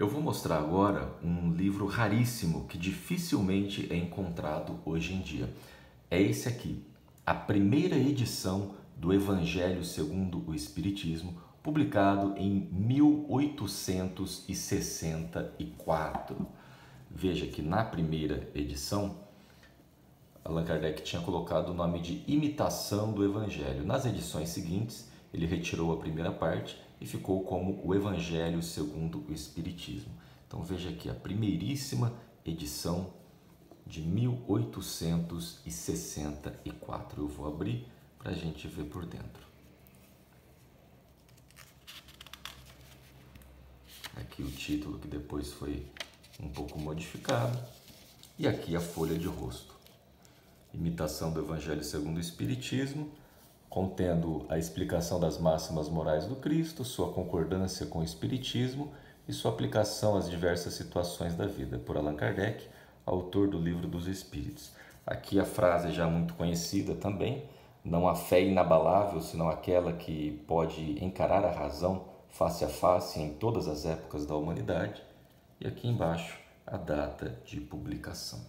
Eu vou mostrar agora um livro raríssimo que dificilmente é encontrado hoje em dia. É esse aqui, a primeira edição do Evangelho segundo o Espiritismo, publicado em 1864. Veja que na primeira edição, Allan Kardec tinha colocado o nome de Imitação do Evangelho. Nas edições seguintes, ele retirou a primeira parte e ficou como o Evangelho segundo o Espiritismo. Então veja aqui a primeiríssima edição de 1864. Eu vou abrir para a gente ver por dentro. Aqui o título que depois foi um pouco modificado. E aqui a folha de rosto. Imitação do Evangelho segundo o Espiritismo, contendo a explicação das máximas morais do Cristo, sua concordância com o Espiritismo e sua aplicação às diversas situações da vida, por Allan Kardec, autor do Livro dos Espíritos. Aqui a frase já muito conhecida também: não há fé inabalável, senão aquela que pode encarar a razão face a face em todas as épocas da humanidade. E aqui embaixo a data de publicação.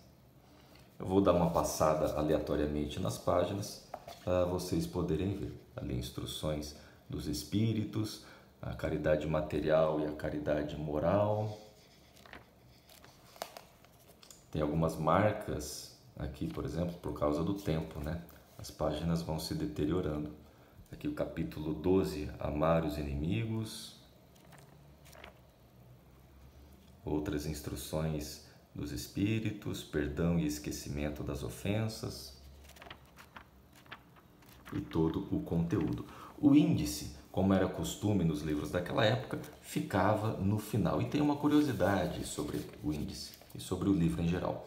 Eu vou dar uma passada aleatoriamente nas páginas para vocês poderem ver. Ali instruções dos espíritos, a caridade material e a caridade moral. Tem algumas marcas aqui, por exemplo, por causa do tempo, né? As páginas vão se deteriorando. Aqui o capítulo 12, amar os inimigos. Outras instruções dos espíritos, perdão e esquecimento das ofensas. E todo o conteúdo. O índice, como era costume nos livros daquela época, ficava no final. E tem uma curiosidade sobre o índice e sobre o livro em geral.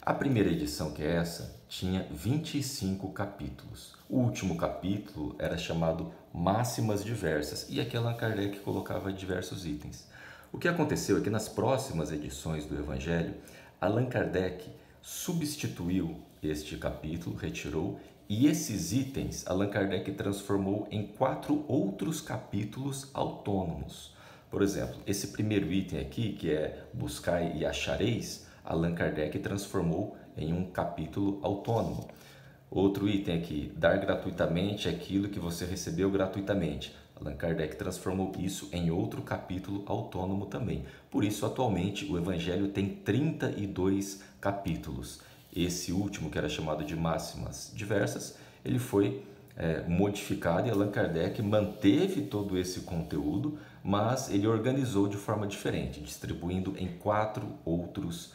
A primeira edição, que é essa, tinha 25 capítulos. O último capítulo era chamado Máximas Diversas, e aqui Allan Kardec colocava diversos itens. O que aconteceu é que nas próximas edições do Evangelho, Allan Kardec substituiu este capítulo, retirou, e esses itens Allan Kardec transformou em 4 outros capítulos autônomos. Por exemplo, esse primeiro item aqui, que é Buscai e Achareis, Allan Kardec transformou em um capítulo autônomo. Outro item aqui, dar gratuitamente aquilo que você recebeu gratuitamente. Allan Kardec transformou isso em outro capítulo autônomo também. Por isso, atualmente, o Evangelho tem 32 capítulos. Esse último, que era chamado de Máximas Diversas, ele foi modificado e Allan Kardec manteve todo esse conteúdo, mas ele organizou de forma diferente, distribuindo em 4 outros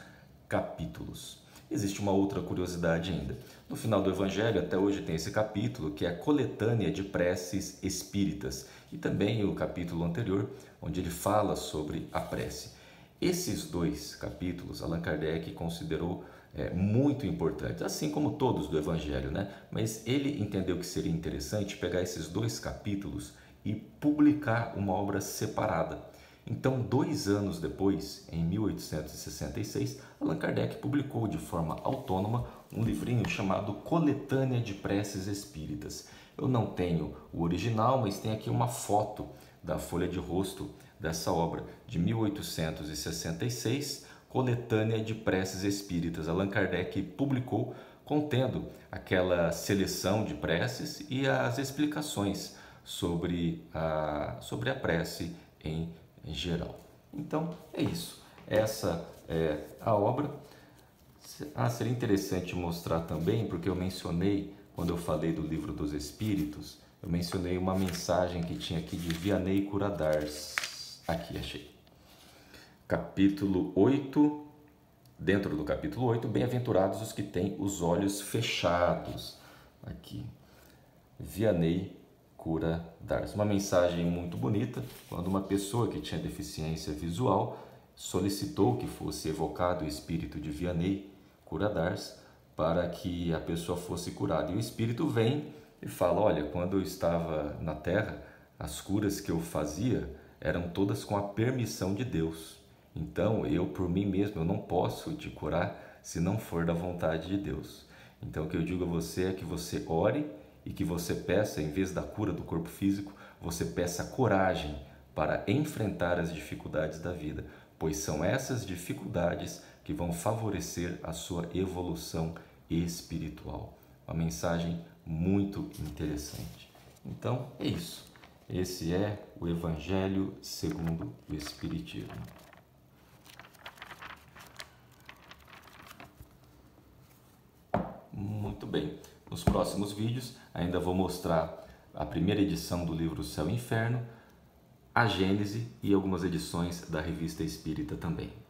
capítulos. Existe uma outra curiosidade ainda. No final do Evangelho, até hoje tem esse capítulo, que é a coletânea de preces espíritas, e também o capítulo anterior, onde ele fala sobre a prece. Esses 2 capítulos, Allan Kardec considerou muito importantes, assim como todos do Evangelho, né? Mas ele entendeu que seria interessante pegar esses 2 capítulos e publicar uma obra separada. Então, 2 anos depois, em 1866, Allan Kardec publicou de forma autônoma um livrinho chamado Coletânea de Preces Espíritas. Eu não tenho o original, mas tem aqui uma foto da folha de rosto dessa obra, de 1866, Coletânea de Preces Espíritas. Allan Kardec publicou, contendo aquela seleção de preces e as explicações sobre a prece em geral. Então é isso, essa é a obra. Seria interessante mostrar também, porque eu mencionei, quando eu falei do Livro dos Espíritos, eu mencionei uma mensagem que tinha aqui de Vianney Curadars. Aqui, achei. Capítulo 8, dentro do capítulo 8, bem-aventurados os que têm os olhos fechados. Aqui, Vianney Curadars. Uma mensagem muito bonita, quando uma pessoa que tinha deficiência visual solicitou que fosse evocado o espírito de Vianney Curadars para que a pessoa fosse curada. E o espírito vem e fala: olha, quando eu estava na Terra, as curas que eu fazia eram todas com a permissão de Deus. Então, eu por mim mesmo, eu não posso te curar se não for da vontade de Deus. Então, o que eu digo a você é que você ore e que você peça, em vez da cura do corpo físico, você peça coragem para enfrentar as dificuldades da vida, pois são essas dificuldades que vão favorecer a sua evolução espiritual. Uma mensagem muito interessante. Então, é isso. Esse é o Evangelho segundo o Espiritismo. Muito bem. Nos próximos vídeos ainda vou mostrar a primeira edição do livro Céu e Inferno, a Gênese e algumas edições da Revista Espírita também.